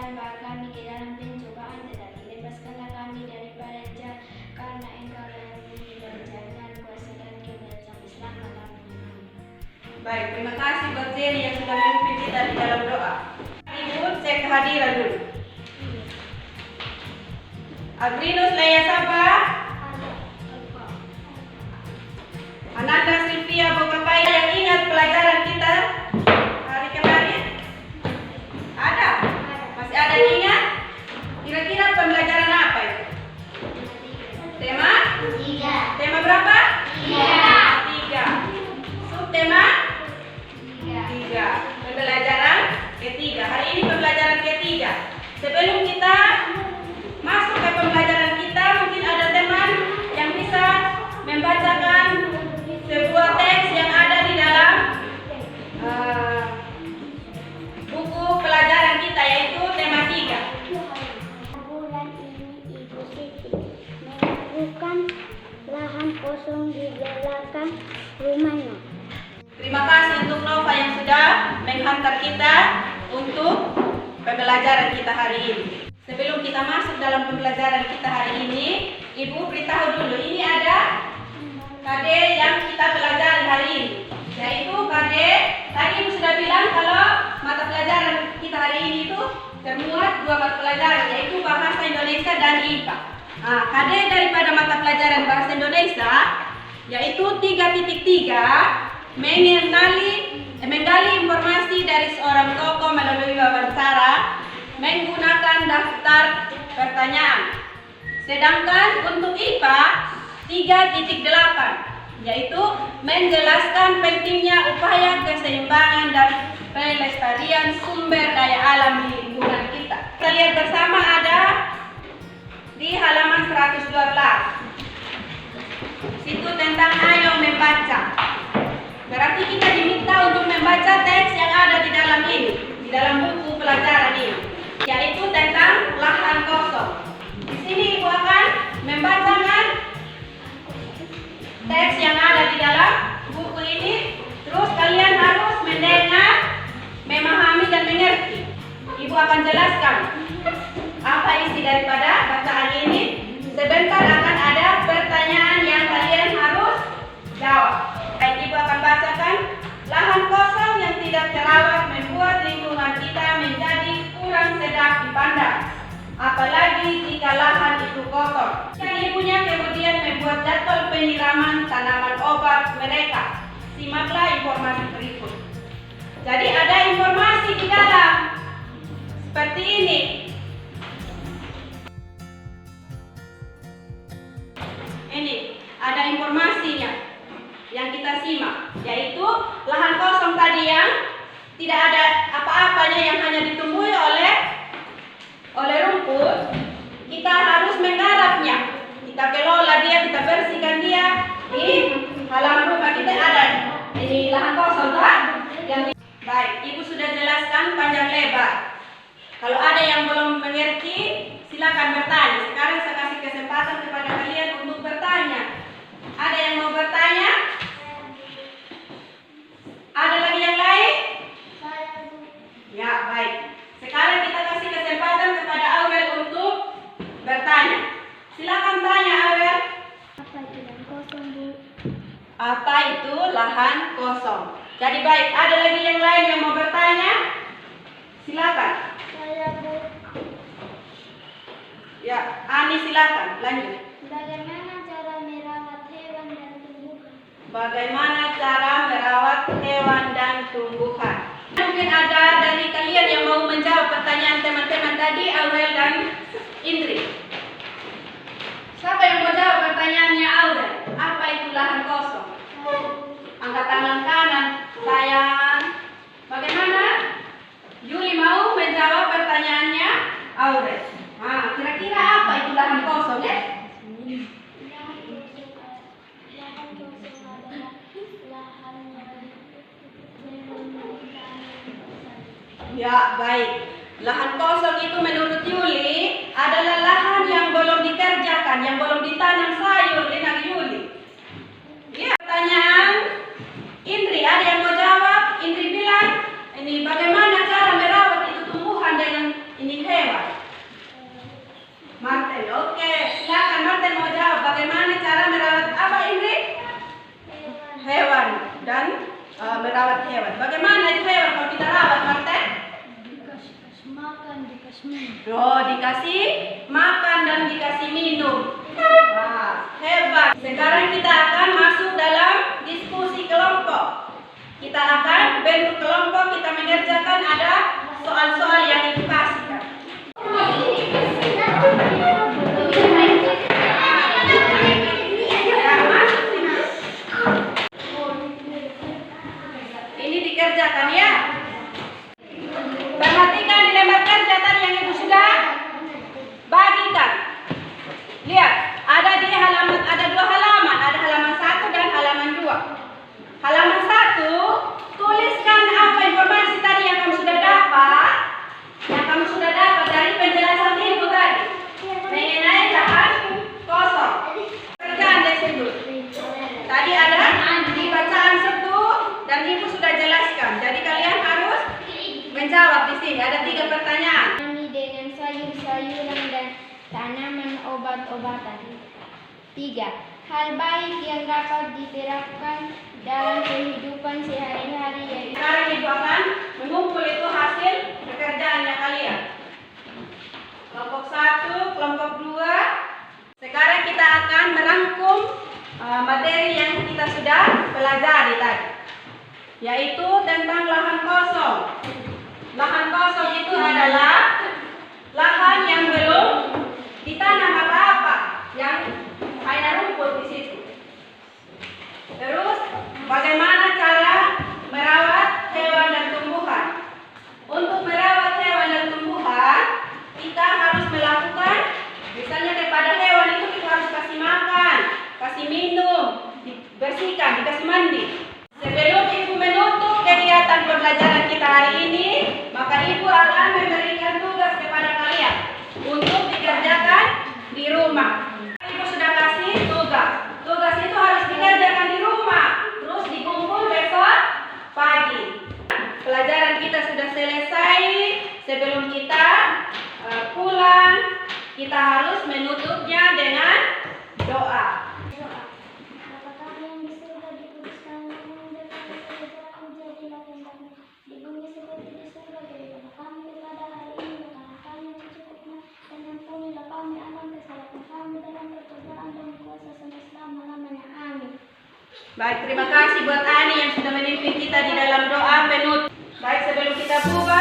jangan bawa kami ke dalam pencobaan, tetapi lepaskanlah kami daripada jahat, karena Engkau yang memiliki kerajaan, kuasa dan kemuliaan sampai selama-lamanya. Baik, terima kasih buat Jenny yang sudah memimpin kita di dalam doa. Ibu, cek kehadiran dulu. Agrinus Leia Saba, Ananda Silvia Bokapaya yang ingat pelajaran kita hari kemarin? Ada? Masih ada yang ingat? Kira-kira pembelajaran apa itu? Tema? 3. Tema berapa? 3. 3. Subtema? 3. Pembelajaran ketiga. Hari ini pembelajaran ketiga. Sebelum kita masuk ke pembelajaran kita, mungkin ada teman yang bisa membacakan sebuah teks yang ada di dalam buku pelajaran kita, yaitu tema 3. Bulan ini Ibu Siti menemukan lahan kosong di belakang rumahnya. Terima kasih untuk Nova yang sudah menghantar kita untuk pembelajaran kita hari ini. Sebelum kita masuk dalam pembelajaran kita hari ini, Ibu beritahu dulu, ini ada KD yang kita pelajari hari ini, yaitu KD, tadi Ibu sudah bilang kalau mata pelajaran kita hari ini itu termuat 2 mata pelajaran, yaitu Bahasa Indonesia dan IPA. Nah, KD daripada mata pelajaran Bahasa Indonesia, yaitu 3.3, menggali informasi dari seorang tokoh melalui wawancara menggunakan daftar pertanyaan. Sedangkan untuk IPA 3.8, yaitu menjelaskan pentingnya upaya keseimbangan dan pelestarian sumber daya alam di lingkungan kita. Kita lihat bersama, ada di halaman 112. Situ tentang ayo membaca. Berarti kita diminta untuk membaca teks yang ada di dalam ini, di dalam buku pelajaran ini, yaitu tentang lahan kosong. Di sini Ibu akan membacakan teks yang ada di dalam buku ini. Terus kalian harus mendengar, memahami dan mengerti. Ibu akan jelaskan apa isi daripada bacaan ini. Sebentar akan ada pertanyaan yang kalian harus jawab. Baik, Ibu akan bacakan. Lahan kosong yang tidak terawat membuat lingkungan kita menjadi kurang sedap dipandang, apalagi jika lahan itu kotor. Dan ibunya kemudian membuat jadwal penyiraman tanaman obat mereka. Simaklah informasi berikut. Jadi ada informasi di dalam seperti ini. Ini ada informasinya yang kita simak, yaitu lahan kosong tadi yang tidak ada apa-apanya, yang hanya ditumbuhi oleh rumput. Kita harus menggarapnya, kita kelola dia, kita bersihkan dia. Di halaman rumah kita ada ini lahan kosong kan? Baik, Ibu sudah jelaskan panjang lebar. Kalau ada yang belum mengerti, silakan bertanya. Sekarang saya kasih kesempatan kepada kalian untuk bertanya. Ada yang mau bertanya? Ada lagi yang lain? Ya, baik. Sekarang kita kasih kesempatan kepada Aurel untuk bertanya. Silakan tanya, Aurel. Apa itu lahan kosong, Bu? Apa itu lahan kosong? Jadi baik, ada lagi yang lain yang mau bertanya? Silakan. Saya, Bu. Ya, Ani silakan, lanjut. Bagaimana cara merawat hewan dan tumbuhan? Bagaimana cara merawat hewan dan tumbuhan? Mungkin ada dari kalian yang mau menjawab pertanyaan teman-teman tadi, Aurel dan Indri. Siapa yang mau jawab pertanyaannya Aurel? Apa itu lahan kosong? Angkat tangan kanan. Sayang. Bagaimana? Juli mau menjawab pertanyaannya Aurel. Nah, kira-kira apa itu lahan kosong ya? Ya, baik. Lahan kosong itu menurut Yuli adalah lahan yang belum dikerjakan, yang belum ditanam sayur dengan Yuli. Ya, pertanyaan Indri, ada yang mau jawab? Indri bilang, ini bagaimana cara merawat itu tumbuhan dengan ini hewan? Makan dikasih minum. Dikasih makan dan dikasih minum. Wah, hebat. Sekarang kita akan masuk dalam diskusi kelompok. Kita akan bentuk kelompok, kita mengerjakan ada soal-soal yang ibu kasihkan. Ini dikerjakan ya. Perhatikan di lembar kerja tadi yang ibu sudah bagikan. Lihat, ada dua halaman, ada halaman 1 dan halaman 2. Halaman 1, tuliskan apa informasi tadi yang kamu sudah dapat, dari penjelasan ibu tadi mengenai lahan kosong. Kerjaan dari situ. Tadi ada di bacaan 1 dan ibu sudah jelaskan. Jadi kalian harus menjawab di sini. Ada 3 pertanyaan. Dengan sayur-sayuran dan tanaman obat-obatan. 3. Hal baik yang dapat diterapkan dalam kehidupan sehari-hari yaitu. Sekarang ibu akan mengumpul itu hasil pekerjaannya kalian. Kelompok 1, kelompok 2. Sekarang kita akan merangkum materi yang kita sudah pelajari tadi, yaitu tentang lahan kosong. Lahan kosong itu adalah lahan yang belum ditanam apa-apa, yang hanya rumput di situ. Terus, bagaimana cara merawat hewan dan tumbuhan? Untuk merawat hewan dan tumbuhan, kita harus melakukan, misalnya kepada hewan itu kita harus kasih makan, kasih minum, dibersihkan, dikasih mandi. Sebelum ibu menutup kegiatan pembelajaran kita hari ini, maka ibu akan memberikan tugas kepada kalian untuk dikerjakan di rumah. Ibu sudah kasih tugas. Tugas itu harus dikerjakan di rumah, terus dikumpul besok pagi. Pelajaran kita sudah selesai. Sebelum kita pulang, kita harus menutupnya dengan doa. Bapa kami yang di surga, dikuduskan namamu, berkati jadilah kehendakmu di bumi seperti di surga. Berikanlah kami kepada hari ini makanan kami yang secukupnya, dan ampunilah kami akan kesalahan kami dalam percobaan dan kuasa sampai selama-lamanya. Amin. Baik, terima kasih buat Ani yang sudah memimpin kita di dalam doa penutup. Baik, sebelum kita buka,